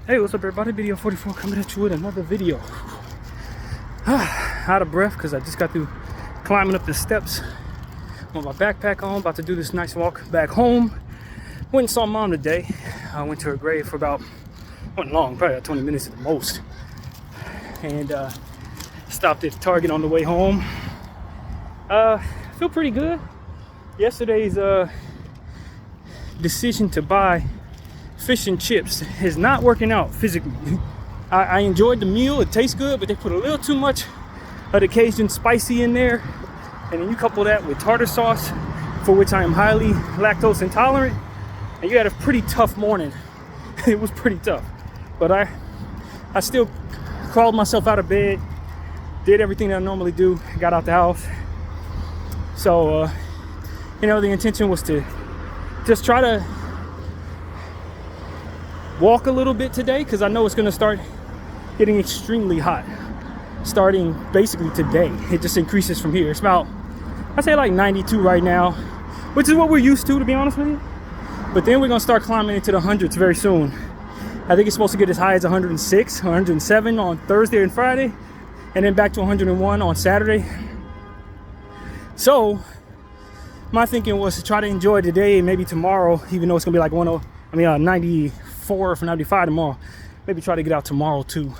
Hey, what's up everybody? Video 44 coming at you with another video. Out of breath because I just got through climbing up the steps with my backpack on, about to do this nice walk back home. Went and saw mom today. I went to her grave for about, wasn't long, probably about 20 minutes at the most. And stopped at Target on the way home. Feel pretty good. Yesterday's decision to buy fish and chips is not working out physically. I enjoyed the meal, it tastes good, but they put a little too much of the Cajun spicy in there. And then you couple that with tartar sauce, for which I am highly lactose intolerant, and you had a pretty tough morning. It was pretty tough. But I still crawled myself out of bed, did everything that I normally do, got out the house. So, the intention was to just try to walk a little bit today, because I know it's going to start getting extremely hot starting basically today. It just increases from here. It's about, I'd say like 92 right now, which is what we're used to be honest with you. But then we're going to start climbing into the hundreds very soon. I think it's supposed to get as high as 106, 107 on Thursday and Friday, and then back to 101 on Saturday. So my thinking was to try to enjoy today and maybe tomorrow, even though it's going to be like 94 for 95 tomorrow. Maybe try to get out tomorrow too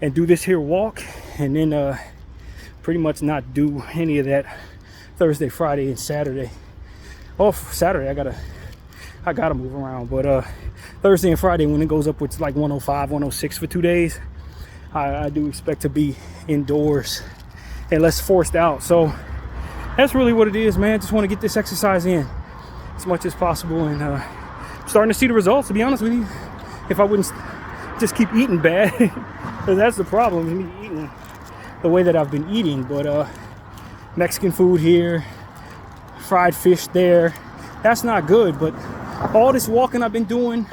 and do this here walk, and then pretty much not do any of that Thursday, Friday, and Saturday. Oh, Saturday I gotta move around, but Thursday and Friday, when it goes up with like 105, 106 for 2 days, I do expect to be indoors and less forced out. So that's really what it is, man. Just want to get this exercise in as much as possible, and starting to see the results, to be honest with you. If I wouldn't just keep eating bad, because that's the problem, is me eating the way that I've been eating. But Mexican food here, fried fish there, that's not good. But all this walking I've been doing,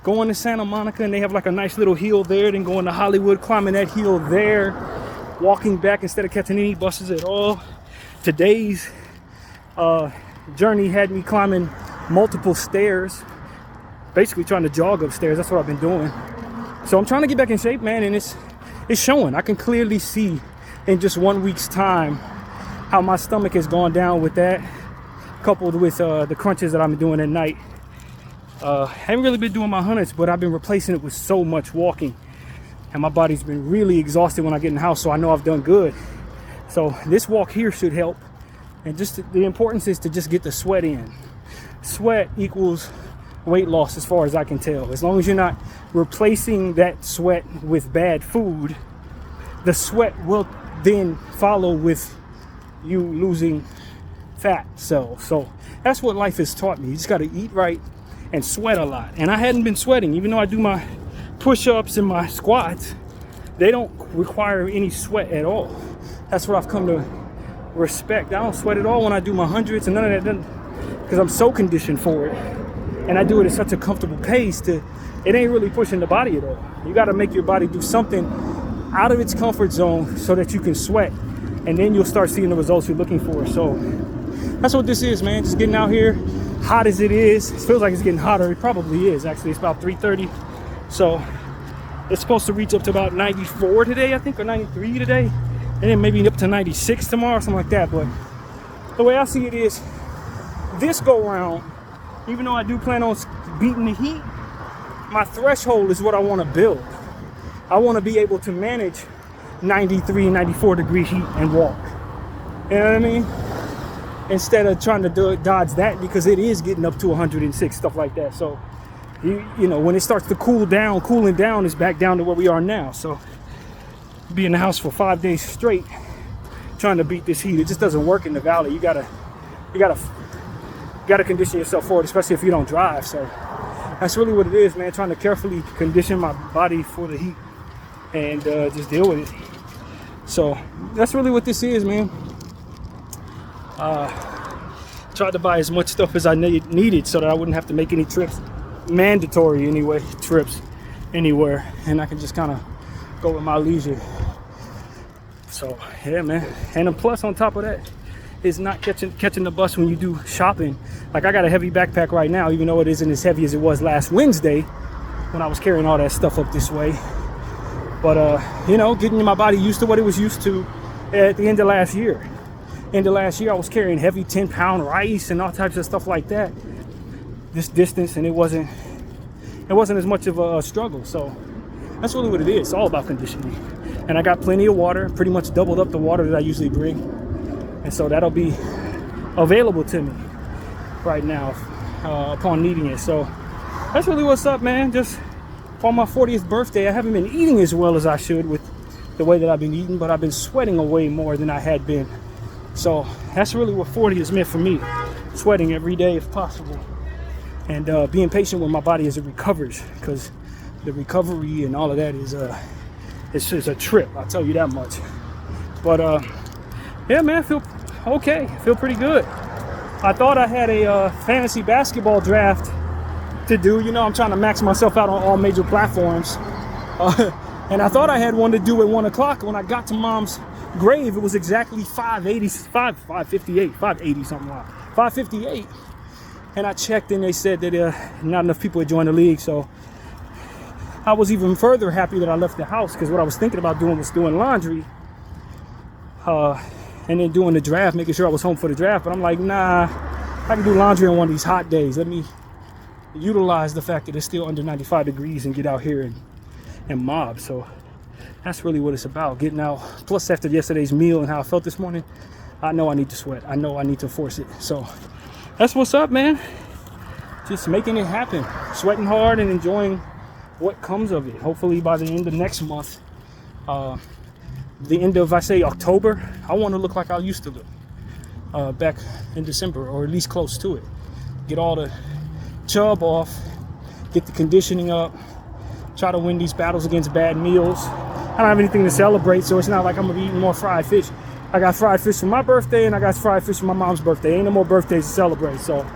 going to Santa Monica, and they have like a nice little hill there, then going to Hollywood, climbing that hill there, walking back instead of catching any buses at all. Today's journey had me climbing multiple stairs, basically trying to jog upstairs. That's what I've been doing. So I'm trying to get back in shape, man, and it's showing. I can clearly see in just 1 week's time how my stomach has gone down with that, coupled with the crunches that I've been doing at night. I haven't really been doing my hundreds, but I've been replacing it with so much walking, and my body's been really exhausted when I get in the house, so I know I've done good. So this walk here should help, and just the importance is to just get the sweat in. Sweat equals weight loss as far as I can tell. As long as you're not replacing that sweat with bad food, the sweat will then follow with you losing fat cells. So that's what life has taught me. You just got to eat right and sweat a lot. And I hadn't been sweating, even though I do my push-ups and my squats. They don't require any sweat at all. That's what I've come to respect. I don't sweat at all when I do my hundreds and none of that, because I'm so conditioned for it, and I do it at such a comfortable pace it ain't really pushing the body at all. You got to make your body do something out of its comfort zone so that you can sweat, and then you'll start seeing the results you're looking for. So that's what this is, man. Just getting out here, hot as it is. It feels like it's getting hotter. It probably is, actually. It's about 3:30, so it's supposed to reach up to about 94 today, I think, or 93 today, and then maybe up to 96 tomorrow, something like that. But the way I see it is, this go round, even though I do plan on beating the heat, my threshold is what I want to build. I want to be able to manage 93, 94 degree heat and walk. You know what I mean? Instead of trying to dodge that, because it is getting up to 106, stuff like that. So, you know, when it starts to cooling down is back down to where we are now. So, be in the house for 5 days straight trying to beat this heat, it just doesn't work in the valley. You gotta condition yourself for it, especially if you don't drive. So that's really what it is, man. Trying to carefully condition my body for the heat and just deal with it. So that's really what this is, man. Tried to buy as much stuff as I needed so that I wouldn't have to make any trips, mandatory anyway, trips anywhere, and I can just kind of go at my leisure. So yeah, man. And then plus on top of that is not catching the bus when you do shopping. Like, I got a heavy backpack right now, even though it isn't as heavy as it was last Wednesday. when I was carrying all that stuff up this way. But, you know, getting my body used to what it was used to at the end of last year. End of last year, I was carrying heavy 10-pound rice and all types of stuff like that this distance, and it wasn't as much of a struggle. So that's really what it is. It's all about conditioning. And I got plenty of water, pretty much doubled up the water that I usually bring. And so that'll be available to me right now upon needing it. So that's really what's up, man. Just for my 40th birthday, I haven't been eating as well as I should with the way that I've been eating, but I've been sweating away more than I had been. So that's really what 40 has meant for me. Sweating every day if possible. And being patient with my body as it recovers, because the recovery and all of that is it's just a trip, I'll tell you that much. But yeah, man, I feel okay. I feel pretty good. I thought I had a fantasy basketball draft to do. You know, I'm trying to max myself out on all major platforms. And I thought I had one to do at 1 o'clock. When I got to Mom's grave, it was exactly 5:80 something like 5:58. And I checked, and they said that not enough people had joined the league. So I was even further happy that I left the house, because what I was thinking about doing was doing laundry and then doing the draft, making sure I was home for the draft. But I'm like, nah, I can do laundry on one of these hot days. Let me utilize the fact that it's still under 95 degrees and get out here and mob. So that's really what it's about, getting out. Plus, after yesterday's meal and how I felt this morning, I know I need to sweat. I know I need to force it. So that's what's up, man. Just making it happen, sweating hard and enjoying what comes of it. Hopefully by the end of next month, the end of, I say, October, I want to look like I used to look back in December, or at least close to it. Get all the chub off, get the conditioning up, try to win these battles against bad meals. I don't have anything to celebrate, so it's not like I'm gonna be eating more fried fish. I got fried fish for my birthday, and I got fried fish for my mom's birthday. Ain't no more birthdays to celebrate, so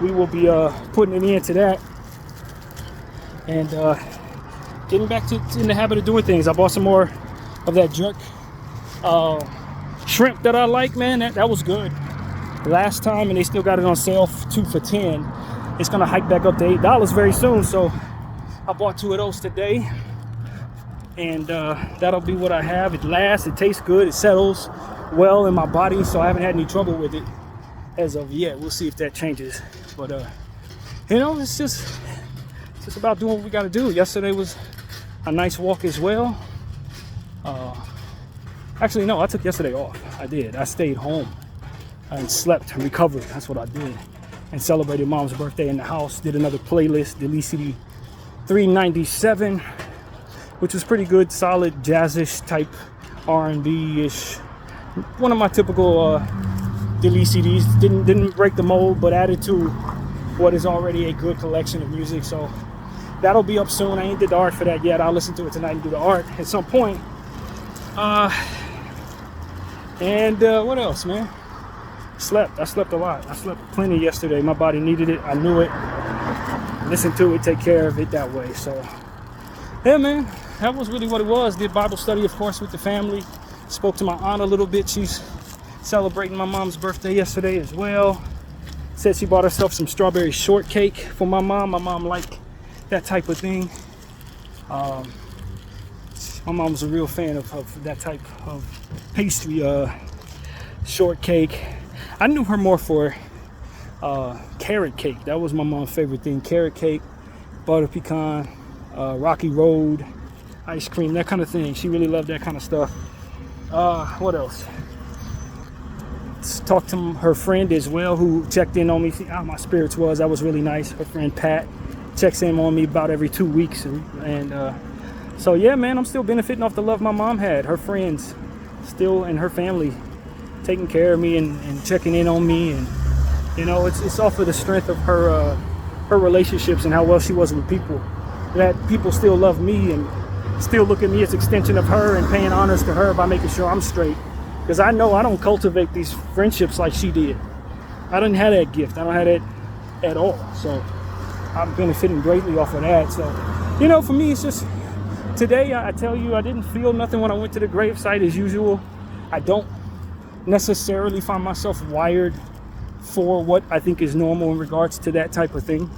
we will be putting an end to that and getting back in the habit of doing things. I bought some more of that jerk shrimp that I like, man. That was good last time, and they still got it on sale 2 for $10. It's gonna hike back up to $8 very soon, so I bought 2 of those today, and that'll be what I have. It lasts, it tastes good, it settles well in my body, so I haven't had any trouble with it as of yet. We'll see if that changes. But you know, it's just about doing what we got to do. Yesterday was a nice walk as well. Actually, no, I took yesterday off. I did. I stayed home and slept and recovered. That's what I did. And celebrated Mom's birthday in the house. Did another playlist, Delicity 397, which was pretty good, solid jazzish type R&B-ish. One of my typical Delicities. Didn't break the mold, but added to what is already a good collection of music. So that'll be up soon. I ain't did the art for that yet. I'll listen to it tonight and do the art at some point. What else, man? I slept a lot. I slept plenty yesterday. My body needed it. I knew it. Listen to it, take care of it that way. So yeah, man, that was really what it was. Did Bible study, of course, with the family. Spoke to my aunt a little bit. She's celebrating my mom's birthday yesterday as well. Said she bought herself some strawberry shortcake for my mom. My mom liked that type of thing. My mom was a real fan of that type of pastry, shortcake. I knew her more for carrot cake. That was my mom's favorite thing. Carrot cake, butter pecan, Rocky Road, ice cream, that kind of thing. She really loved that kind of stuff. What else? Talked to her friend as well, who checked in on me, see how my spirits was. That was really nice. Her friend Pat checks in on me about every 2 weeks, and so yeah, man, I'm still benefiting off the love my mom had. Her friends still, and her family, taking care of me and checking in on me, and you know, it's off of the strength of her relationships and how well she was with people, that people still love me and still look at me as an extension of her and paying honors to her by making sure I'm straight. Because I know I don't cultivate these friendships like she did. I didn't have that gift. I don't have that at all. So I'm benefiting greatly off of that. So, you know, for me, it's just today, I tell you, I didn't feel nothing when I went to the gravesite as usual. I don't necessarily find myself wired for what I think is normal in regards to that type of thing.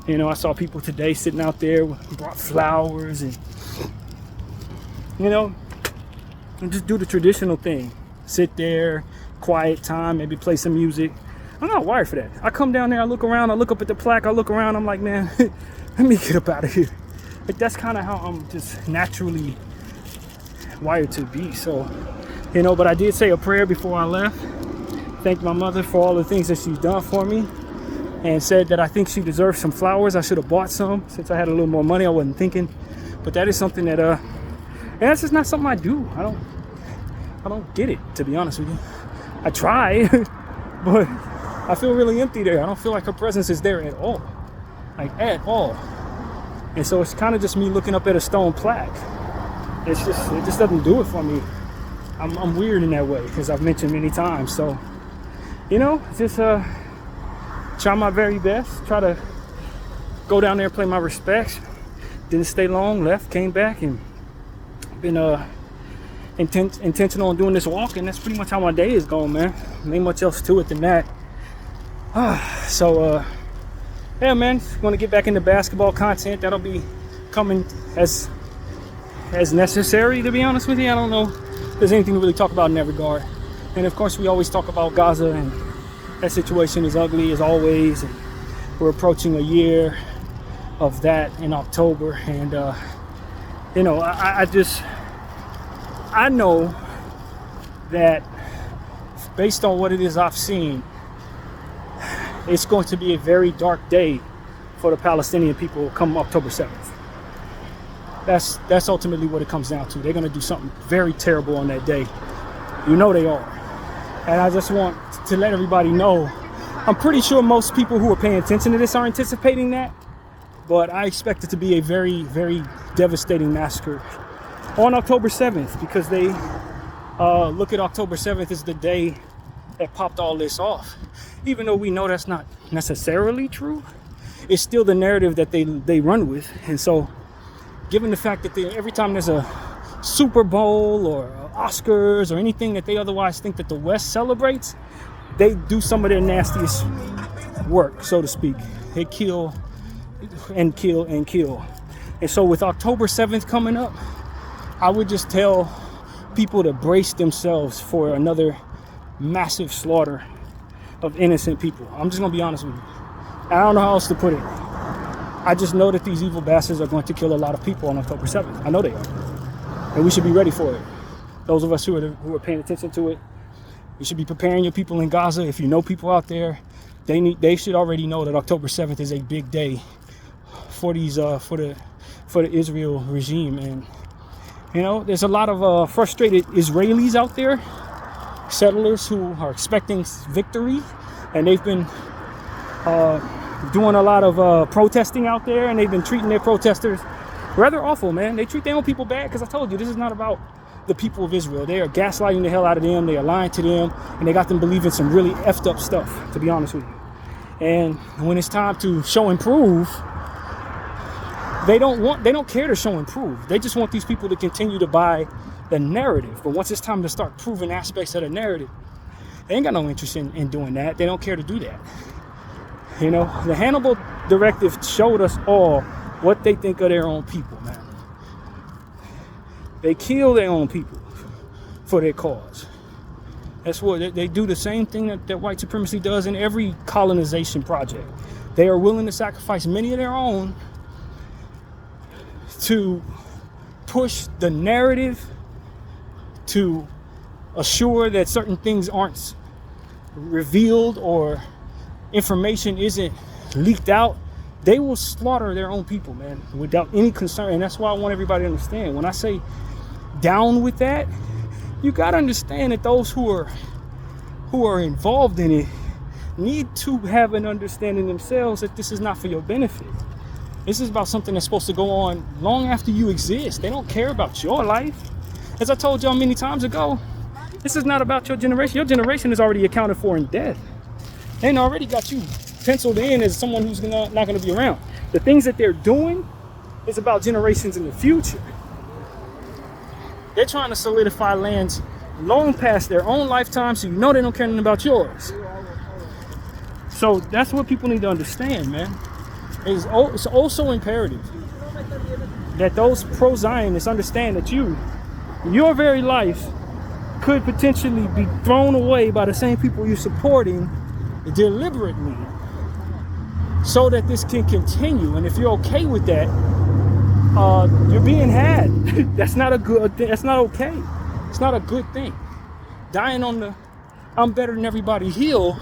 You know, I saw people today sitting out there, brought flowers and, you know, and just do the traditional thing. Sit there, quiet time, maybe play some music. I'm not wired for that. I come down there, I look around, I look up at the plaque, I look around, I'm like, man, let me get up out of here. Like, that's kind of how I'm just naturally wired to be. So, you know, but I did say a prayer before I left. Thanked my mother for all the things that she's done for me, and said that I think she deserves some flowers. I should have bought some since I had a little more money. I wasn't thinking, but that is something that and that's just not something I do. I don't get it, to be honest with you. I try, but I feel really empty there. I don't feel like her presence is there at all, like at all. And so it's kind of just me looking up at a stone plaque. It just doesn't do it for me. I'm weird in that way, because I've mentioned many times. So, you know, just try my very best, try to go down there and play my respects. Didn't stay long, left, came back, and been intentional on doing this walk, and that's pretty much how my day is going, man. Ain't much else to it than that. So yeah, man, gonna get back into basketball content. That'll be coming as necessary, to be honest with you. I don't know if there's anything to really talk about in that regard. And of course, we always talk about Gaza, and that situation is ugly as always. And we're approaching a year of that in October, and you know, I know that based on what it is I've seen, it's going to be a very dark day for the Palestinian people come October 7th. That's ultimately what it comes down to. They're going to do something very terrible on that day. You know they are. And I just want to let everybody know, I'm pretty sure most people who are paying attention to this are anticipating that, but I expect it to be a very, very devastating massacre on October 7th, because they look at October 7th as the day that popped all this off. Even though we know that's not necessarily true, it's still the narrative that they run with. And so, given the fact that every time there's a Super Bowl or Oscars or anything that they otherwise think that the West celebrates, they do some of their nastiest work, so to speak. They kill and kill and kill. And so with October 7th coming up, I would just tell people to brace themselves for another massive slaughter of innocent people. I'm just gonna be honest with you. I don't know how else to put it. I just know that these evil bastards are going to kill a lot of people on October 7th. I know they are. And we should be ready for it. Those of us who are paying attention to it, you should be preparing your people in Gaza. If you know people out there, they should already know that October 7th is a big day for these for the Israel regime. And you know, there's a lot of frustrated Israelis out there, settlers who are expecting victory, and they've been doing a lot of protesting out there, and they've been treating their protesters rather awful, man. They treat their own people bad, because I told you, this is not about the people of Israel. They are gaslighting the hell out of them. They are lying to them, and they got them believing some really effed up stuff, to be honest with you. And when it's time to show and prove, they don't care to show and prove. They just want these people to continue to buy the narrative. But once it's time to start proving aspects of the narrative, they ain't got no interest in doing that. They don't care to do that. You know, the Hannibal Directive showed us all what they think of their own people, man. They kill their own people for their cause. That's what they do. The same thing that white supremacy does in every colonization project. They are willing to sacrifice many of their own to push the narrative, to assure that certain things aren't revealed or information isn't leaked out. They will slaughter their own people, man, without any concern. And that's why I want everybody to understand. When I say down with that, you got to understand that those who are involved in it need to have an understanding themselves that this is not for your benefit. This is about something that's supposed to go on long after you exist. They don't care about your life. As I told y'all many times ago, this is not about your generation. Your generation is already accounted for in death. They already got you penciled in as someone who's not going to be around. The things that they're doing is about generations in the future. They're trying to solidify lands long past their own lifetime, so you know they don't care nothing about yours. So that's what people need to understand, man. It's also imperative that those pro-Zionists understand that your very life could potentially be thrown away by the same people you're supporting deliberately so that this can continue. And if you're okay with that, you're being had. That's not a good thing. That's not okay. It's not a good thing. Dying on the I'm better than everybody hill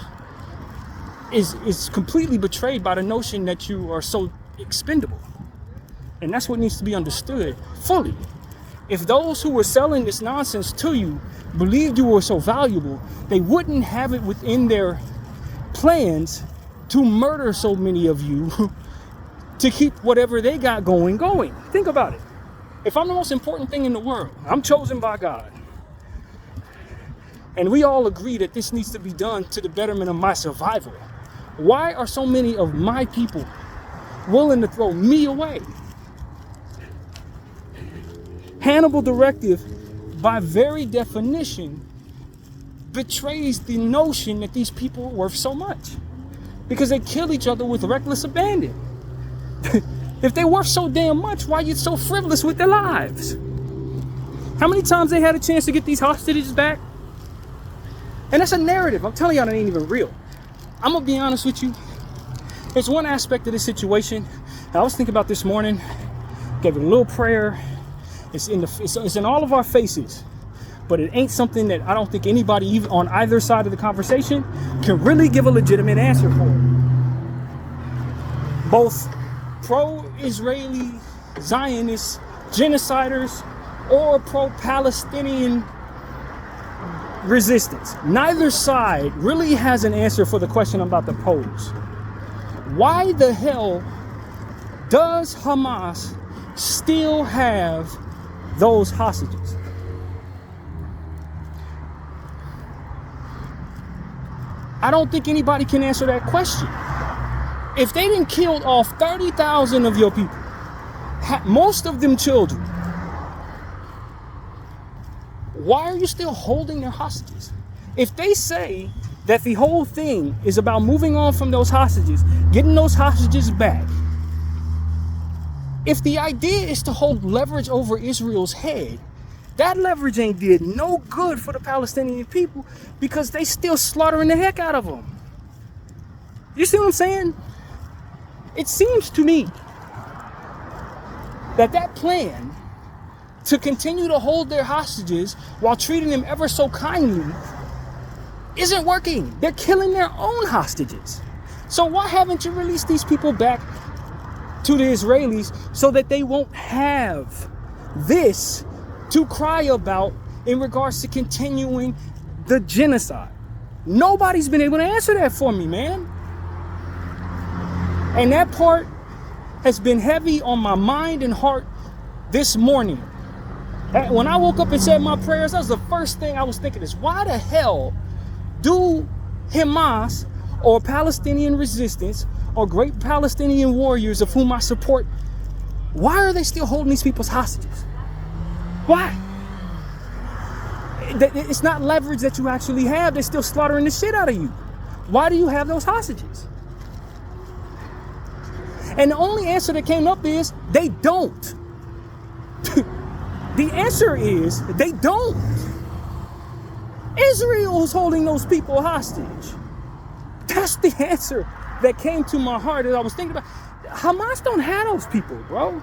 is completely betrayed by the notion that you are so expendable. And that's what needs to be understood fully. If those who were selling this nonsense to you believed you were so valuable, they wouldn't have it within their plans to murder so many of you to keep whatever they got going. Think about it. If I'm the most important thing in the world, I'm chosen by God, and we all agree that this needs to be done to the betterment of my survival, why are so many of my people willing to throw me away? Hannibal Directive, by very definition, betrays the notion that these people are worth so much, because they kill each other with reckless abandon. If they're worth so damn much, why are you so frivolous with their lives? How many times they had a chance to get these hostages back? And that's a narrative. I'm telling y'all, that ain't even real. I'm gonna be honest with you. There's one aspect of this situation I was thinking about this morning. Gave it a little prayer. It's in all of our faces, but it ain't something that I don't think anybody, even on either side of the conversation, can really give a legitimate answer for. Both pro-Israeli Zionist genociders or pro-Palestinian resistance, neither side really has an answer for the question I'm about to pose. Why the hell does Hamas still have those hostages? I don't think anybody can answer that question. If they didn't kill off 30,000 of your people, most of them children, why are you still holding their hostages? If they say that the whole thing is about moving on from those hostages, getting those hostages back, if the idea is to hold leverage over Israel's head, that leverage ain't did no good for the Palestinian people, because they still slaughtering the heck out of them. You see what I'm saying? It seems to me that plan to continue to hold their hostages while treating them ever so kindly isn't working. They're killing their own hostages. So why haven't you released these people back to the Israelis so that they won't have this to cry about in regards to continuing the genocide? Nobody's been able to answer that for me, man. And that part has been heavy on my mind and heart this morning. When I woke up and said my prayers, that was the first thing I was thinking is, why the hell do Hamas or Palestinian resistance or great Palestinian warriors of whom I support, why are they still holding these people's hostages? Why? It's not leverage that you actually have. They're still slaughtering the shit out of you. Why do you have those hostages? And the only answer that came up is they don't. The answer is they don't. Israel's holding those people hostage. That's the answer that came to my heart as I was thinking about. Hamas don't have those people, bro.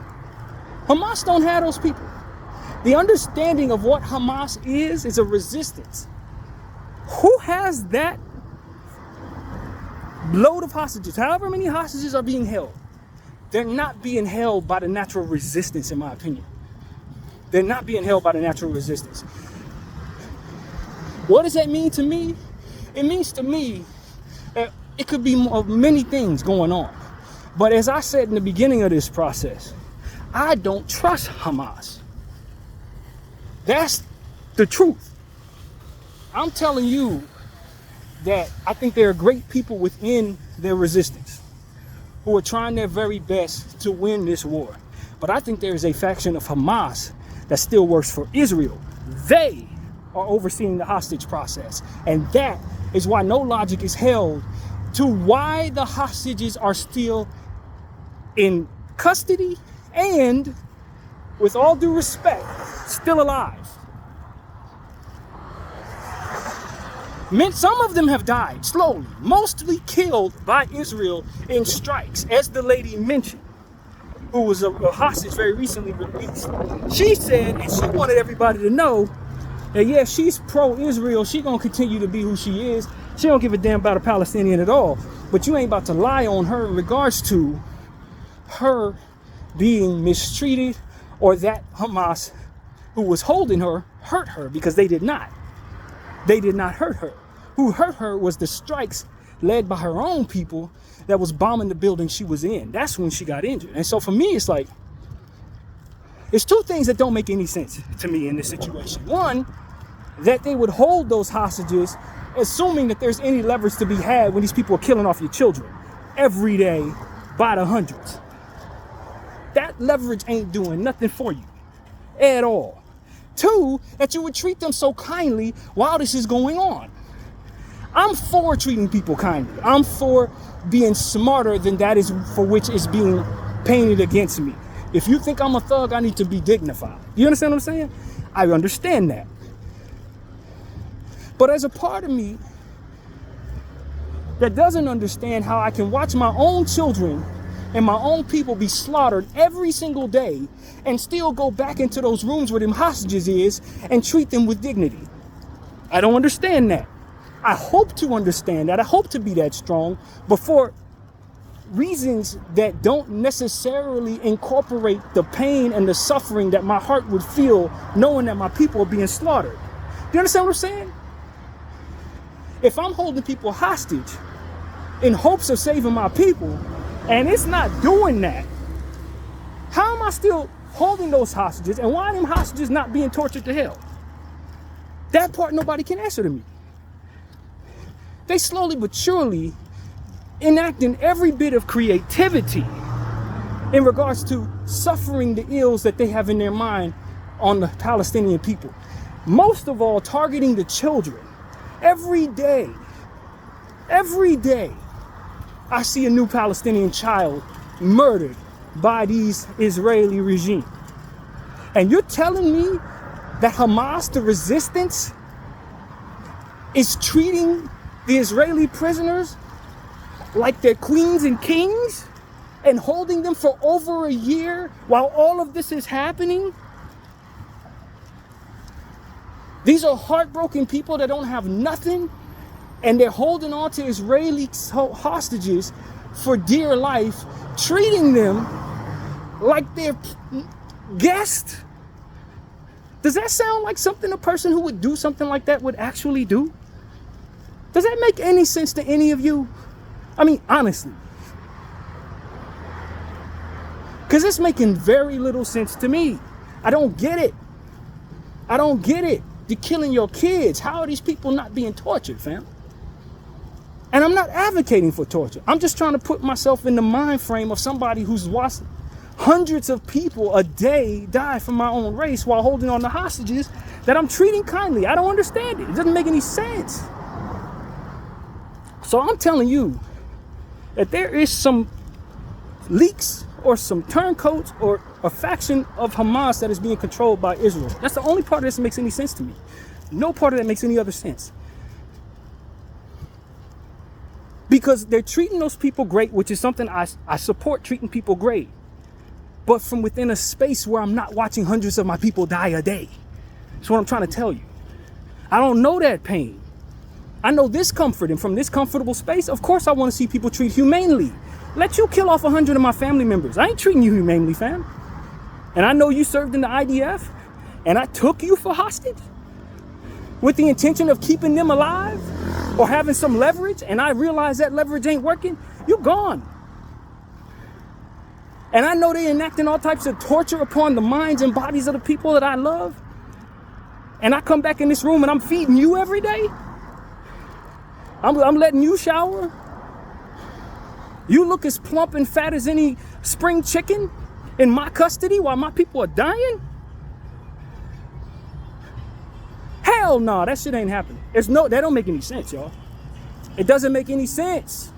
Hamas don't have those people. The understanding of what Hamas is a resistance. Who has that load of hostages? However many hostages are being held, they're not being held by the natural resistance, in my opinion. They're not being held by the natural resistance. What does that mean to me? It means to me that it could be many things going on. But as I said in the beginning of this process, I don't trust Hamas. That's the truth. I'm telling you that I think there are great people within their resistance who are trying their very best to win this war. But I think there is a faction of Hamas that still works for Israel. They are overseeing the hostage process. And that is why no logic is held to why the hostages are still in custody and, with all due respect, still alive. Some of them have died slowly, mostly killed by Israel in strikes, as the lady mentioned, who was a hostage very recently released. She said, and she wanted everybody to know that, yeah, she's pro-Israel. She's going to continue to be who she is. She don't give a damn about a Palestinian at all. But you ain't about to lie on her in regards to her being mistreated, or that Hamas who was holding her hurt her, because they did not. They did not hurt her. Who hurt her was the strikes led by her own people that was bombing the building she was in. That's when she got injured. And so for me, it's like, there's two things that don't make any sense to me in this situation. One, that they would hold those hostages, assuming that there's any leverage to be had when these people are killing off your children every day by the hundreds. That leverage ain't doing nothing for you at all. Two, that you would treat them so kindly while this is going on. I'm for treating people kindly. I'm for being smarter than that is for which is being painted against me. If you think I'm a thug, I need to be dignified. You understand what I'm saying? I understand that. But as a part of me that doesn't understand how I can watch my own children and my own people be slaughtered every single day and still go back into those rooms where them hostages is and treat them with dignity. I don't understand that. I hope to understand that. I hope to be that strong, but for reasons that don't necessarily incorporate the pain and the suffering that my heart would feel knowing that my people are being slaughtered. Do you understand what I'm saying? If I'm holding people hostage in hopes of saving my people, and it's not doing that, how am I still holding those hostages, and why are them hostages not being tortured to hell? That part nobody can answer to me. They slowly but surely enacting every bit of creativity in regards to suffering the ills that they have in their mind on the Palestinian people. Most of all, targeting the children. Every day, I see a new Palestinian child murdered by these Israeli regime. And you're telling me that Hamas, the resistance, is treating the Israeli prisoners like they're queens and kings and holding them for over a year while all of this is happening? These are heartbroken people that don't have nothing, and they're holding on to Israeli hostages for dear life, treating them like they're guests. Does that sound like something a person who would do something like that would actually do? Does that make any sense to any of you? I mean, honestly. Because it's making very little sense to me. I don't get it. I don't get it. You're killing your kids. How are these people not being tortured, fam? And I'm not advocating for torture. I'm just trying to put myself in the mind frame of somebody who's watched hundreds of people a day die from my own race while holding on to hostages that I'm treating kindly. I don't understand it. It doesn't make any sense. So I'm telling you that there is some leaks or some turncoats or a faction of Hamas that is being controlled by Israel. That's the only part of this that makes any sense to me. No part of that makes any other sense. Because they're treating those people great, which is something I support, treating people great. But from within a space where I'm not watching hundreds of my people die a day. That's what I'm trying to tell you. I don't know that pain. I know this comfort, and from this comfortable space, of course I want to see people treated humanely. Let you kill off 100 of my family members. I ain't treating you humanely, fam. And I know you served in the IDF, and I took you for hostage with the intention of keeping them alive or having some leverage, and I realize that leverage ain't working. You're gone. And I know they're enacting all types of torture upon the minds and bodies of the people that I love. And I come back in this room and I'm feeding you every day. I'm letting you shower. You look as plump and fat as any spring chicken in my custody while my people are dying? Hell no, that shit ain't happening. That don't make any sense, y'all. It doesn't make any sense.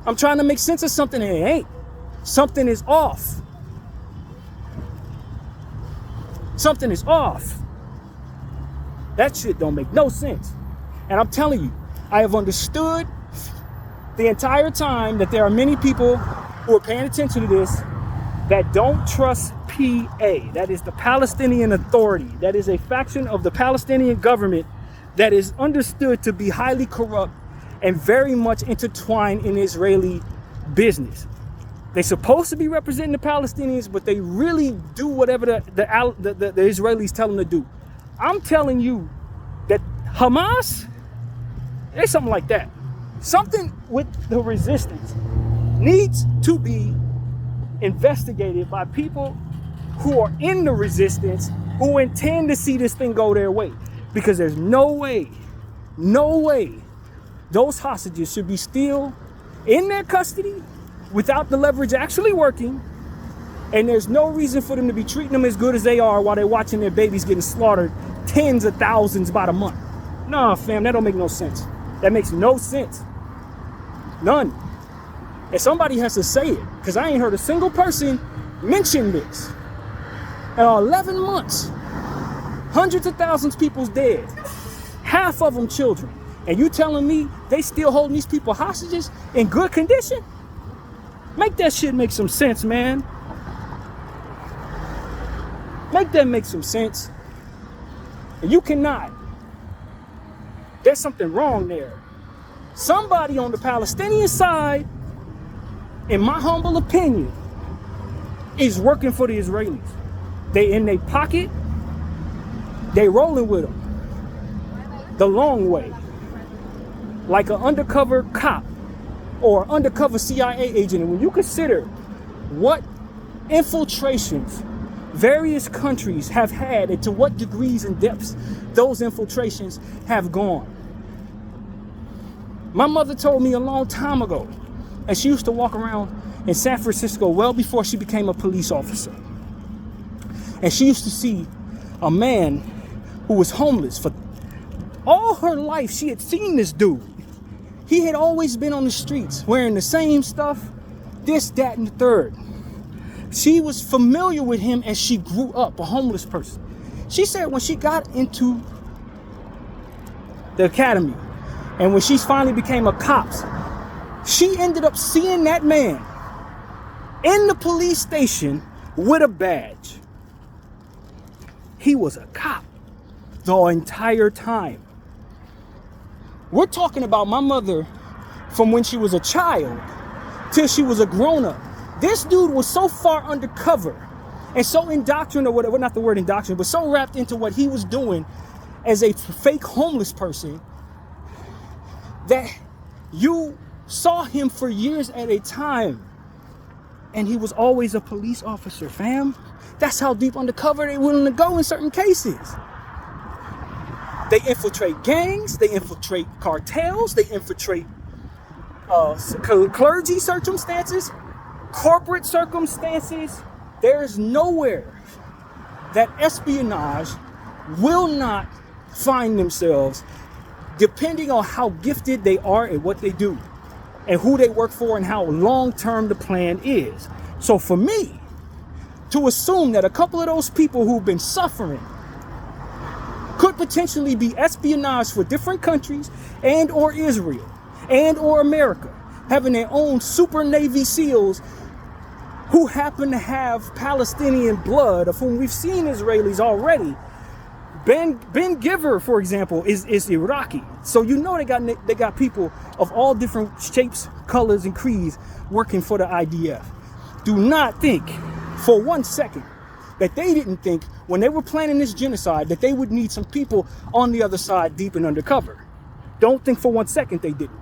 I'm trying to make sense of something that it ain't. Something is off. Something is off. That shit don't make no sense. And I'm telling you, I have understood the entire time that there are many people who are paying attention to this that don't trust PA. That is the Palestinian Authority. That is a faction of the Palestinian government that is understood to be highly corrupt and very much intertwined in Israeli business. They're supposed to be representing the Palestinians, but they really do whatever the Israelis tell them to do. I'm telling you that Hamas, it's something like that. Something with the resistance needs to be investigated by people who are in the resistance, who intend to see this thing go their way. Because there's no way those hostages should be still in their custody without the leverage actually working. And there's no reason for them to be treating them as good as they are while they're watching their babies getting slaughtered tens of thousands by the month. Nah, fam, that don't make no sense. That makes no sense. None. And somebody has to say it, because I ain't heard a single person mention this. In 11 months, hundreds of thousands of people's dead. Half of them children. And you telling me they still holding these people hostages in good condition? Make that shit make some sense, man. Make that make some sense. And you cannot. There's something wrong there. Somebody on the Palestinian side, in my humble opinion, is working for the Israelis. They in their pocket. They rolling with them the long way, like an undercover cop or undercover CIA agent. And when you consider what infiltrations various countries have had and to what degrees and depths those infiltrations have gone. My mother told me a long time ago, and she used to walk around in San Francisco well before she became a police officer. And she used to see a man who was homeless for all her life. She had seen this dude. He had always been on the streets wearing the same stuff, this, that, and the third. She was familiar with him as she grew up, a homeless person. She said when she got into the academy and when she finally became a cop, she ended up seeing that man in the police station with a badge. He was a cop the entire time. We're talking about my mother from when she was a child till she was a grown-up. This dude was so far undercover and so indoctrinated, or whatever, not the word indoctrinated, but so wrapped into what he was doing as a fake homeless person that you saw him for years at a time. And he was always a police officer, fam. That's how deep undercover they're willing to go in certain cases. They infiltrate gangs, they infiltrate cartels, they infiltrate clergy circumstances, corporate circumstances. There's nowhere that espionage will not find themselves, depending on how gifted they are at what they do and who they work for and how long-term the plan is. So for me to assume that a couple of those people who've been suffering could potentially be espionage for different countries and or Israel and or America, having their own super Navy SEALs who happen to have Palestinian blood, of whom we've seen Israelis already. Ben Giver, for example, is Iraqi. So you know they got people of all different shapes, colors, and creeds working for the IDF. Do not think for 1 second that they didn't think when they were planning this genocide that they would need some people on the other side deep and undercover. Don't think for 1 second they didn't.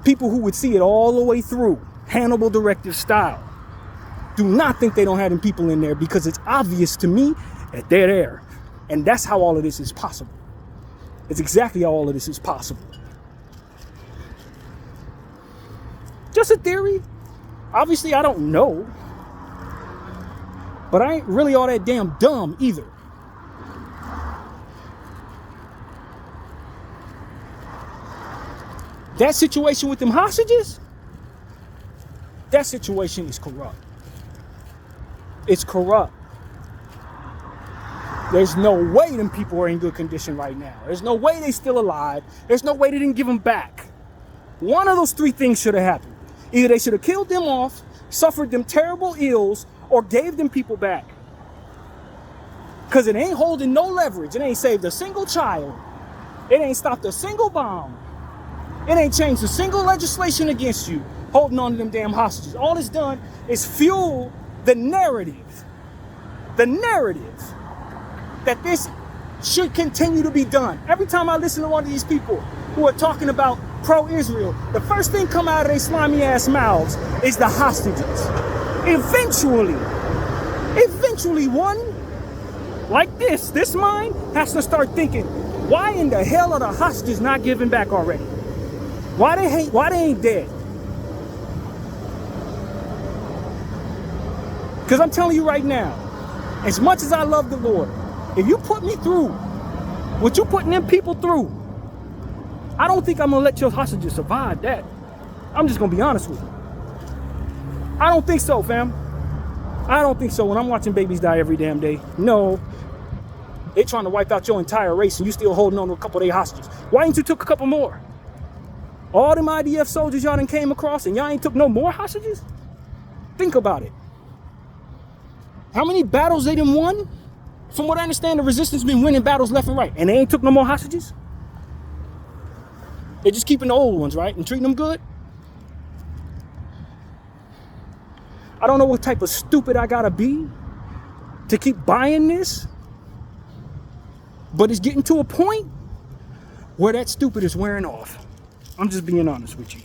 People who would see it all the way through, Hannibal directive style. Do not think they don't have them people in there, because it's obvious to me that they're there. And that's how all of this is possible. It's exactly how all of this is possible. Just a theory. Obviously, I don't know. But I ain't really all that damn dumb either. That situation with them hostages, That situation is corrupt. It's corrupt. There's no way them people are in good condition right now. There's no way they still alive. There's no way they didn't give them back. One of those three things should have happened. Either they should have killed them off, suffered them terrible ills, or gave them people back. Because it ain't holding no leverage. It ain't saved a single child. It ain't stopped a single bomb. It ain't changed a single legislation against you holding on to them damn hostages. All it's done is fuel the narrative. The narrative that this should continue to be done. Every time I listen to one of these people who are talking about pro-Israel, the first thing come out of their slimy ass mouths is the hostages. Eventually one like this mind has to start thinking, why in the hell are the hostages not given back already? Why they ain't dead? Because I'm telling you right now, as much as I love the Lord, if you put me through what you putting them people through, I don't think I'm gonna let your hostages survive that. I'm just gonna be honest with you. I don't think so, fam. I don't think so. When I'm watching babies die every damn day, no. They trying to wipe out your entire race and you still holding on to a couple of their hostages. Why ain't you took a couple more? All them IDF soldiers y'all done came across and y'all ain't took no more hostages? Think about it. How many battles they done won? From what I understand, the resistance been winning battles left and right, and they ain't took no more hostages? They're just keeping the old ones, right? And treating them good? I don't know what type of stupid I gotta be to keep buying this, but it's getting to a point where that stupid is wearing off. I'm just being honest with you.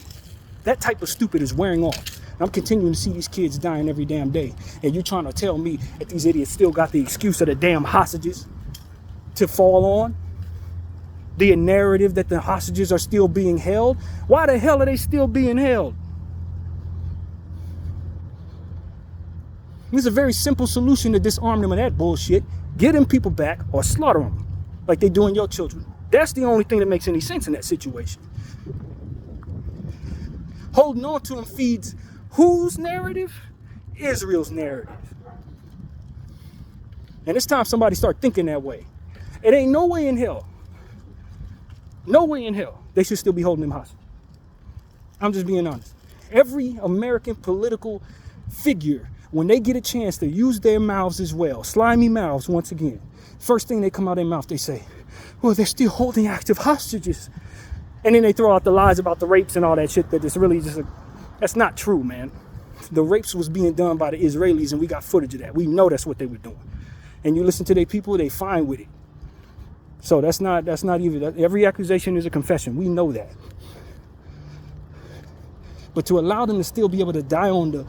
That type of stupid is wearing off. I'm continuing to see these kids dying every damn day. And you're trying to tell me that these idiots still got the excuse of the damn hostages to fall on? The narrative that the hostages are still being held? Why the hell are they still being held? There's a very simple solution to disarm them of that bullshit. Get them people back or slaughter them like they doing your children. That's the only thing that makes any sense in that situation. Holding on to them feeds whose narrative? Israel's narrative. And it's time somebody start thinking that way. It ain't no way in hell. No way in hell they should still be holding them hostage. I'm just being honest. Every American political figure, when they get a chance to use their mouths as well, slimy mouths once again, first thing they come out of their mouth, they say, well, they're still holding active hostages. And then they throw out the lies about the rapes and all that shit that is really just that's not true, man. The rapes was being done by the Israelis and we got footage of that. We know that's what they were doing. And you listen to their people, they fine with it. So that's not even, every accusation is a confession. We know that. But to allow them to still be able to die on the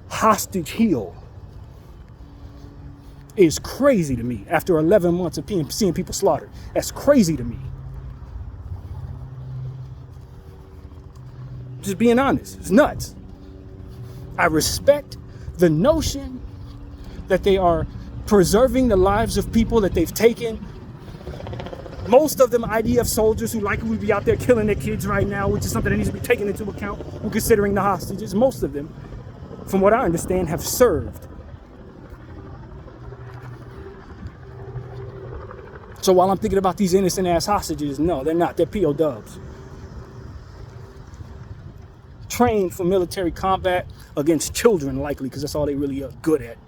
hostage hill is crazy to me after 11 months of seeing people slaughtered. That's crazy to me. Just being honest, it's nuts. I respect the notion that they are preserving the lives of people that they've taken. Most of them IDF soldiers who likely would be out there killing their kids right now, which is something that needs to be taken into account when considering the hostages. Most of them, from what I understand, have served. So while I'm thinking about these innocent ass hostages, no, they're not. They're POWs. Trained for military combat against children, likely, because that's all they really are good at.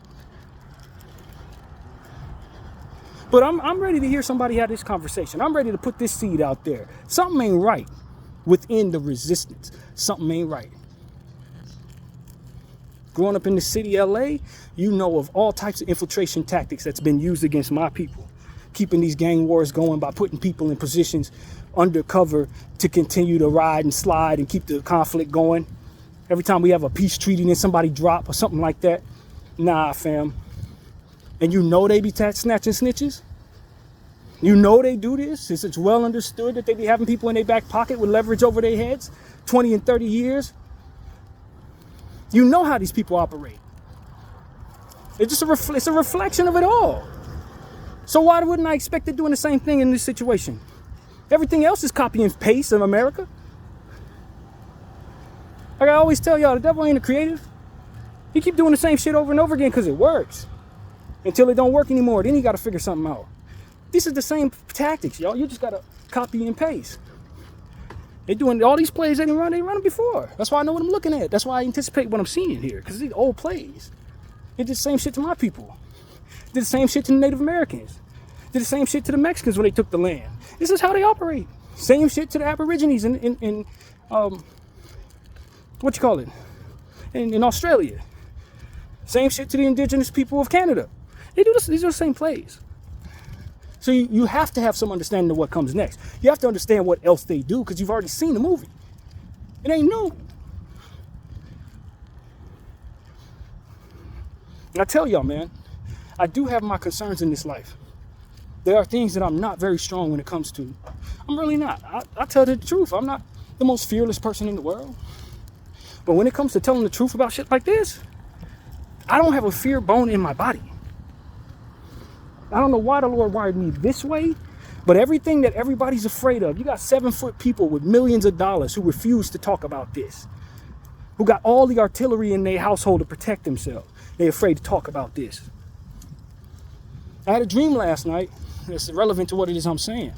But I'm ready to hear somebody have this conversation. I'm ready to put this seed out there. Something ain't right within the resistance. Something ain't right. Growing up in the city, LA, you know of all types of infiltration tactics that's been used against my people. Keeping these gang wars going by putting people in positions undercover to continue to ride and slide and keep the conflict going. Every time we have a peace treaty and then somebody drop or something like that. Nah, fam. And you know they be snatching snitches? You know they do this, since it's well understood that they be having people in their back pocket with leverage over their heads 20 and 30 years. You know how these people operate. It's just it's a reflection of it all. So why wouldn't I expect they're doing the same thing in this situation? Everything else is copy and paste of America. Like I always tell y'all, the devil ain't a creative. He keep doing the same shit over and over again because it works. Until it don't work anymore, then you got to figure something out. This is the same tactics, y'all. You just got to copy and paste. They doing all these plays they run them before. That's why I know what I'm looking at. That's why I anticipate what I'm seeing here, because these old plays. They did the same shit to my people. Did the same shit to the Native Americans. Did the same shit to the Mexicans when they took the land. This is how they operate. Same shit to the Aborigines in Australia. Same shit to the indigenous people of Canada. They do this. These are the same plays. So you have to have some understanding of what comes next. You have to understand what else they do because you've already seen the movie. It ain't new. And I tell y'all, man, I do have my concerns in this life. There are things that I'm not very strong when it comes to. I'm really not. I tell the truth. I'm not the most fearless person in the world. But when it comes to telling the truth about shit like this, I don't have a fear bone in my body. I don't know why the Lord wired me this way, but everything that everybody's afraid of, you got 7-foot people with millions of dollars who refuse to talk about this, who got all the artillery in their household to protect themselves. They're afraid to talk about this. I had a dream last night that's relevant to what it is I'm saying.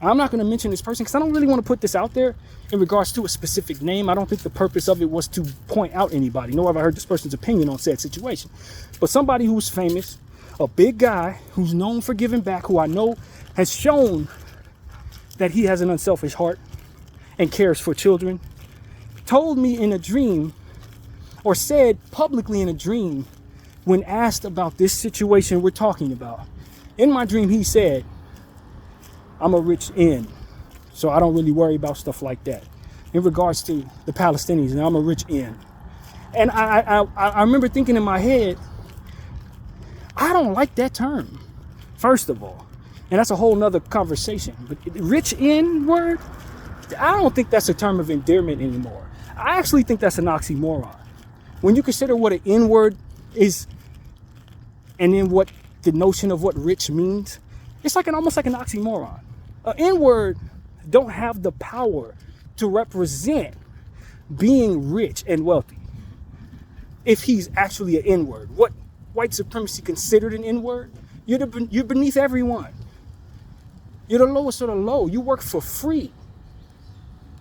I'm not going to mention this person because I don't really want to put this out there in regards to a specific name. I don't think the purpose of it was to point out anybody, nor have I heard this person's opinion on said situation. But somebody who's famous, a big guy who's known for giving back, who I know has shown that he has an unselfish heart and cares for children, told me in a dream, or said publicly in a dream, when asked about this situation we're talking about. In my dream, he said, I'm a rich in, so I don't really worry about stuff like that. In regards to the Palestinians, and I'm a rich in. And I remember thinking in my head, I don't like that term, first of all. And that's a whole nother conversation. But rich in word, I don't think that's a term of endearment anymore. I actually think that's an oxymoron. When you consider what an N word is, and then what the notion of what rich means, it's like almost like an oxymoron. An N-word don't have the power to represent being rich and wealthy. If he's actually an N-word, what white supremacy considered an N-word, you're beneath everyone. You're the lowest of the low. You work for free.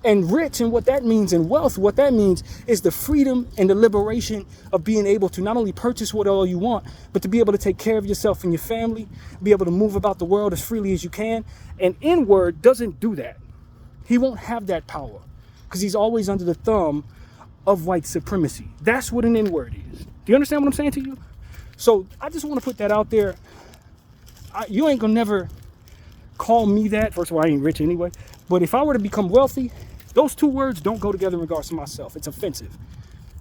And rich, and what that means, and wealth, what that means is the freedom and the liberation of being able to not only purchase what all you want, but to be able to take care of yourself and your family, be able to move about the world as freely as you can. And N-word doesn't do that. He won't have that power because he's always under the thumb of white supremacy. That's what an N-word is. Do you understand what I'm saying to you? So I just want to put that out there. You ain't gonna never call me that. First of all, I ain't rich anyway. But if I were to become wealthy, those two words don't go together in regards to myself. It's offensive.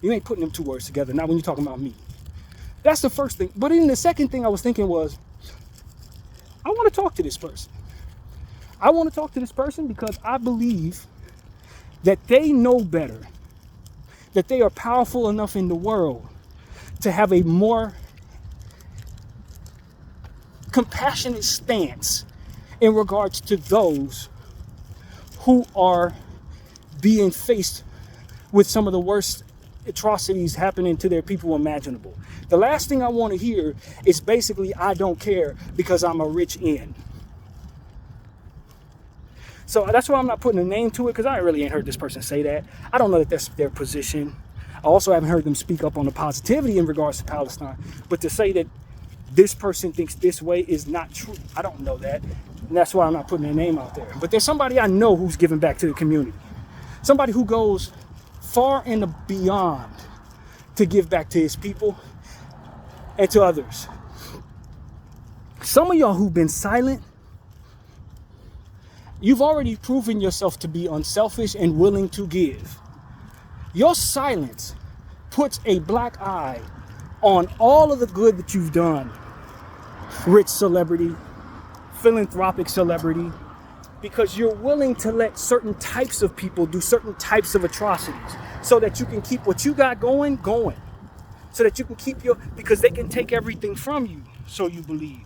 You ain't putting them two words together, not when you're talking about me. That's the first thing. But then the second thing I was thinking was, I want to talk to this person. I want to talk to this person because I believe that they know better, that they are powerful enough in the world to have a more compassionate stance in regards to those who are being faced with some of the worst atrocities happening to their people imaginable. The last thing I want to hear is basically, I don't care because I'm a rich in. So that's why I'm not putting a name to it, because I really ain't heard this person say that. I don't know that that's their position. I also haven't heard them speak up on the positivity in regards to Palestine. But to say that this person thinks this way is not true, I don't know that. And that's why I'm not putting their name out there. But there's somebody I know who's giving back to the community. Somebody who goes far and beyond to give back to his people and to others. Some of y'all who've been silent, you've already proven yourself to be unselfish and willing to give. Your silence puts a black eye on all of the good that you've done. Rich celebrity, philanthropic celebrity, because you're willing to let certain types of people do certain types of atrocities so that you can keep what you got going, so that you can keep because they can take everything from you, so you believe.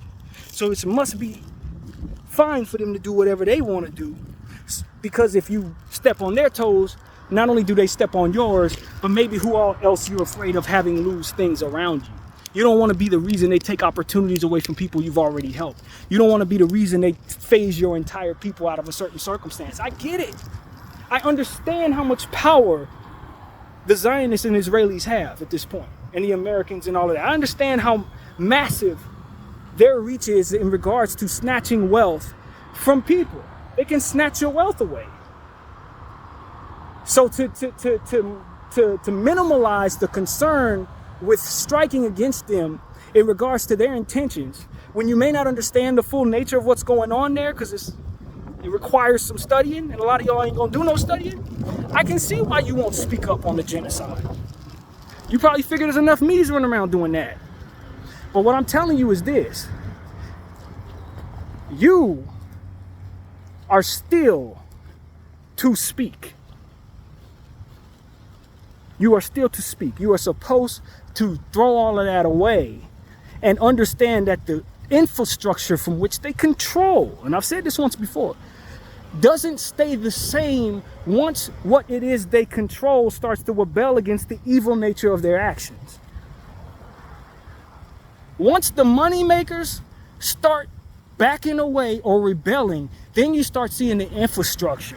So it must be fine for them to do whatever they want to do, because if you step on their toes, not only do they step on yours, but maybe who all else you're afraid of having lose things around you. You don't want to be the reason they take opportunities away from people you've already helped. You don't want to be the reason they phase your entire people out of a certain circumstance. I get it. I understand how much power the Zionists and Israelis have at this point, and the Americans and all of that. I understand how massive their reach is in regards to snatching wealth from people. They can snatch your wealth away. So to minimalize the concern with striking against them in regards to their intentions, when you may not understand the full nature of what's going on there, because it requires some studying, and a lot of y'all ain't gonna do no studying, I can see why you won't speak up on the genocide. You probably figure there's enough medias running around doing that. But what I'm telling you is this: you are still to speak. You are still to speak. You are supposed to throw all of that away and understand that the infrastructure from which they control, and I've said this once before, doesn't stay the same once what it is they control starts to rebel against the evil nature of their actions. Once the money makers start backing away or rebelling, then you start seeing the infrastructure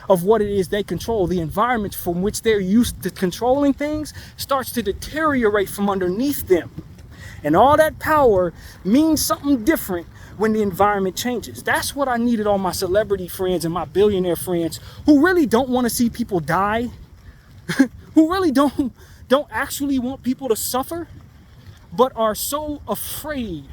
of what it is they control, the environment from which they're used to controlling things, starts to deteriorate from underneath them. And all that power means something different when the environment changes. That's what I needed all my celebrity friends and my billionaire friends who really don't want to see people die, who really don't actually want people to suffer, but are so afraid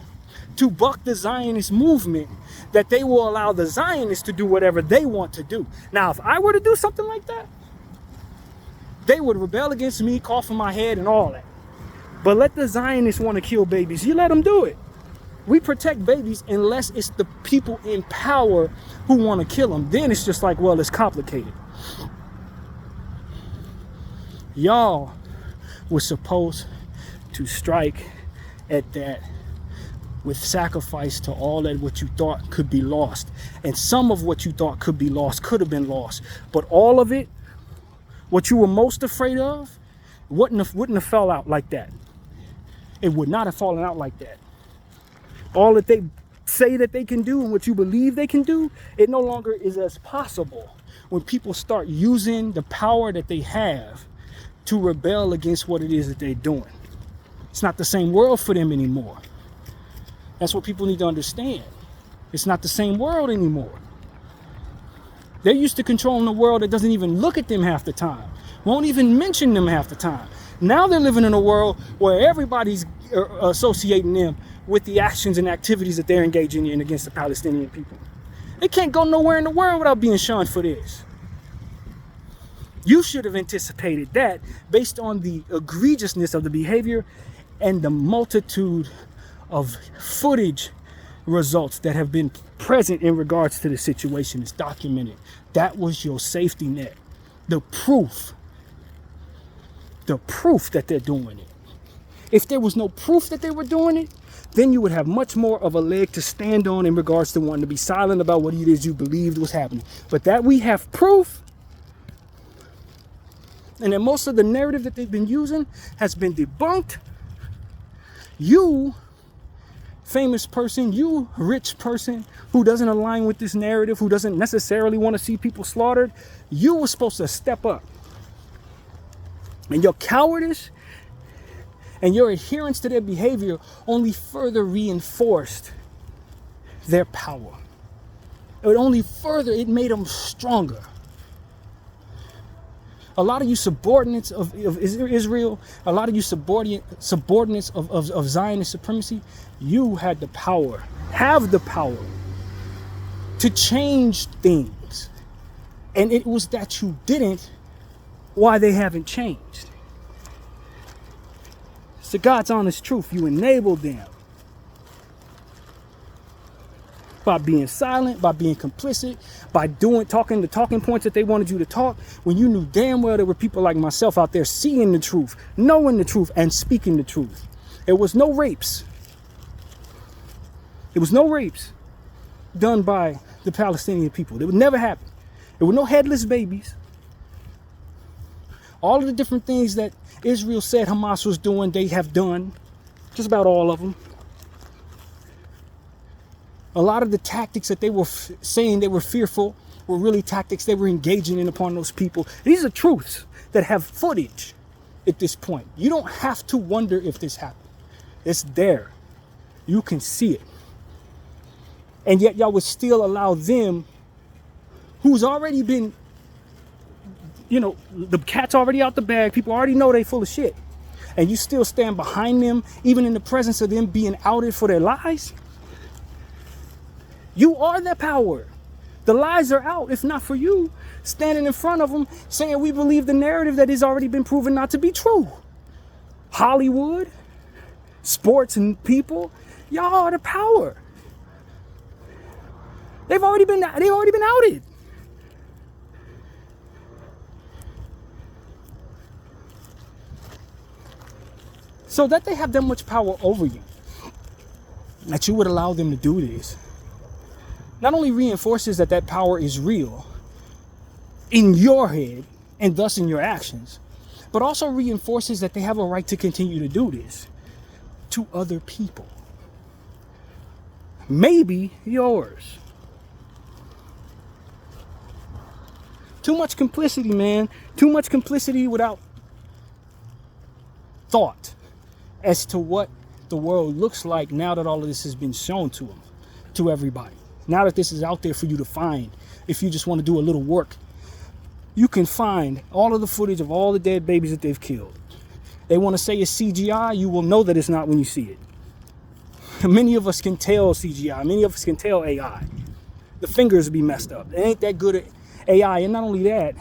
to buck the Zionist movement that they will allow the Zionists to do whatever they want to do. Now, if I were to do something like that, they would rebel against me, cough on my head and all that. But let the Zionists want to kill babies. You let them do it. We protect babies unless it's the people in power who want to kill them. Then it's just like, well, it's complicated. Y'all were supposed to strike at that with sacrifice to all that what you thought could be lost. And some of what you thought could be lost could have been lost. But all of it, what you were most afraid of, wouldn't have fell out like that. It would not have fallen out like that. All that they say that they can do and what you believe they can do, it no longer is as possible when people start using the power that they have to rebel against what it is that they're doing. It's not the same world for them anymore. That's what people need to understand. It's not the same world anymore. They're used to controlling the world that doesn't even look at them half the time, won't even mention them half the time. Now they're living in a world where everybody's associating them with the actions and activities that they're engaging in against the Palestinian people. They can't go nowhere in the world without being shunned for this. You should have anticipated that based on the egregiousness of the behavior and the multitude of footage results that have been present in regards to the situation. It's documented. That was your safety net. The proof that they're doing it. If there was no proof that they were doing it, then you would have much more of a leg to stand on in regards to wanting to be silent about what it is you believed was happening. But that we have proof, and that most of the narrative that they've been using has been debunked. You, famous person, you rich person who doesn't align with this narrative, who doesn't necessarily want to see people slaughtered, you were supposed to step up. And your cowardice and your adherence to their behavior only further reinforced their power. It made them stronger. A lot of you subordinates of Israel, a lot of you subordinates of Zionist supremacy, you had the power, have the power to change things. And it was that you didn't why they haven't changed. It's the God's honest truth. You enabled them by being silent, by being complicit, by talking the talking points that they wanted you to talk, when you knew damn well there were people like myself out there seeing the truth, knowing the truth, and speaking the truth. There was no rapes. There was no rapes done by the Palestinian people. It would never happen. There were no headless babies. All of the different things that Israel said Hamas was doing, they have done. Just about all of them. A lot of the tactics that they were saying they were fearful were really tactics they were engaging in upon those people. These are truths that have footage at this point. You don't have to wonder if this happened. It's there. You can see it. And yet y'all would still allow them, who's already been, the cat's already out the bag. People already know they full of shit. And you still stand behind them, even in the presence of them being outed for their lies. You are the power. The lies are out, if not for you, standing in front of them, saying we believe the narrative that has already been proven not to be true. Hollywood, sports and people, y'all are the power. They've already been outed. So that they have that much power over you, that you would allow them to do this, not only reinforces that power is real in your head and thus in your actions, but also reinforces that they have a right to continue to do this to other people. Maybe yours. Too much complicity, man. Too much complicity without thought as to what the world looks like now that all of this has been shown to them, to everybody. Now that this is out there for you to find, if you just want to do a little work, you can find all of the footage of all the dead babies that they've killed. They want to say it's CGI, you will know that it's not when you see it. Many of us can tell CGI, many of us can tell AI. The fingers be messed up. They ain't that good at AI, and not only that,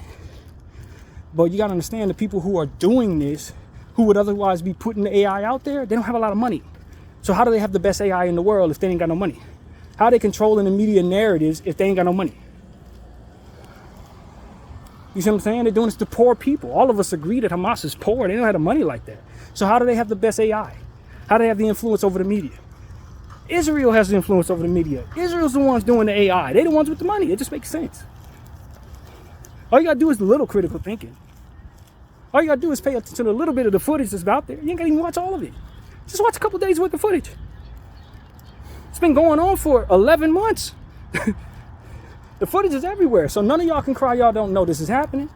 but you gotta understand the people who are doing this, who would otherwise be putting the AI out there, they don't have a lot of money. So how do they have the best AI in the world if they ain't got no money? How are they controlling the media narratives if they ain't got no money? You see what I'm saying? They're doing this to poor people. All of us agree that Hamas is poor. They don't have the money like that. So how do they have the best AI? How do they have the influence over the media? Israel has the influence over the media. Israel's the ones doing the AI. They're the ones with the money. It just makes sense. All you gotta do is a little critical thinking. All you gotta do is pay attention to a little bit of the footage that's out there. You ain't gotta even watch all of it. Just watch a couple days worth of footage. It's been going on for 11 months. The footage is everywhere. So none of y'all can cry y'all don't know this is happening.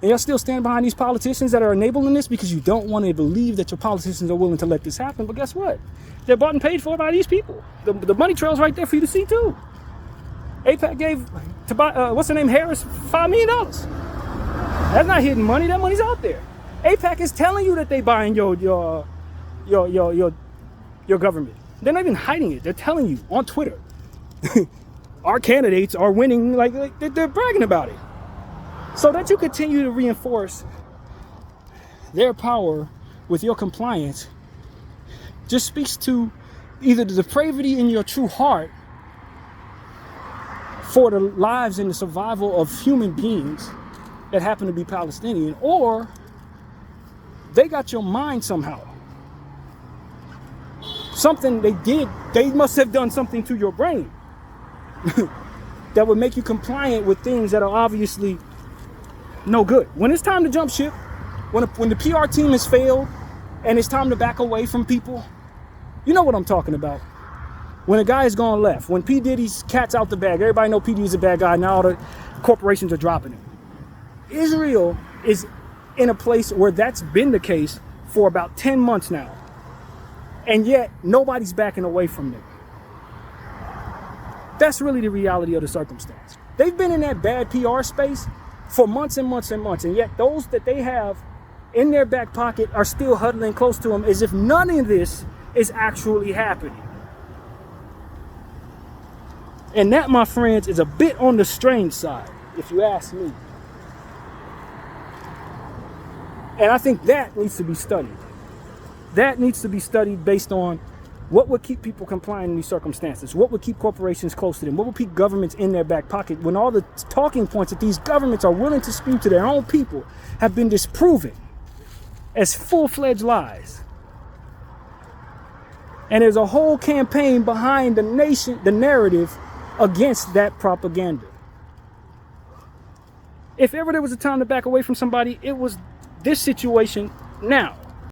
And y'all still stand behind these politicians that are enabling this because you don't want to believe that your politicians are willing to let this happen. But guess what? They're bought and paid for by these people. The money trail's right there for you to see too. AIPAC gave to buy, what's her name, Harris, $5 million. That's not hidden money. That money's out there. AIPAC is telling you that they buying your government. They're not even hiding it. They're telling you on Twitter. Our candidates are winning, like they're bragging about it. So that you continue to reinforce their power with your compliance just speaks to either the depravity in your true heart for the lives and the survival of human beings that happen to be Palestinian, or they got your mind somehow. Something they did, they must have done something to your brain that would make you compliant with things that are obviously no good. When it's time to jump ship, when the PR team has failed and it's time to back away from people, you know what I'm talking about. When a guy has gone left, when P. Diddy's cat's out the bag, everybody know P. Diddy's a bad guy, now all the corporations are dropping him. Israel is in a place where that's been the case for about 10 months now. And yet nobody's backing away from them. That's really the reality of the circumstance. They've been in that bad PR space for months and months and months, and yet those that they have in their back pocket are still huddling close to them as if none of this is actually happening. And that, my friends, is a bit on the strange side, if you ask me. And I think that needs to be studied. That needs to be studied based on what would keep people complying in these circumstances? What would keep corporations close to them? What would keep governments in their back pocket when all the talking points that these governments are willing to spew to their own people have been disproven as full-fledged lies? And there's a whole campaign behind the nation, the narrative against that propaganda. If ever there was a time to back away from somebody, it was this situation now.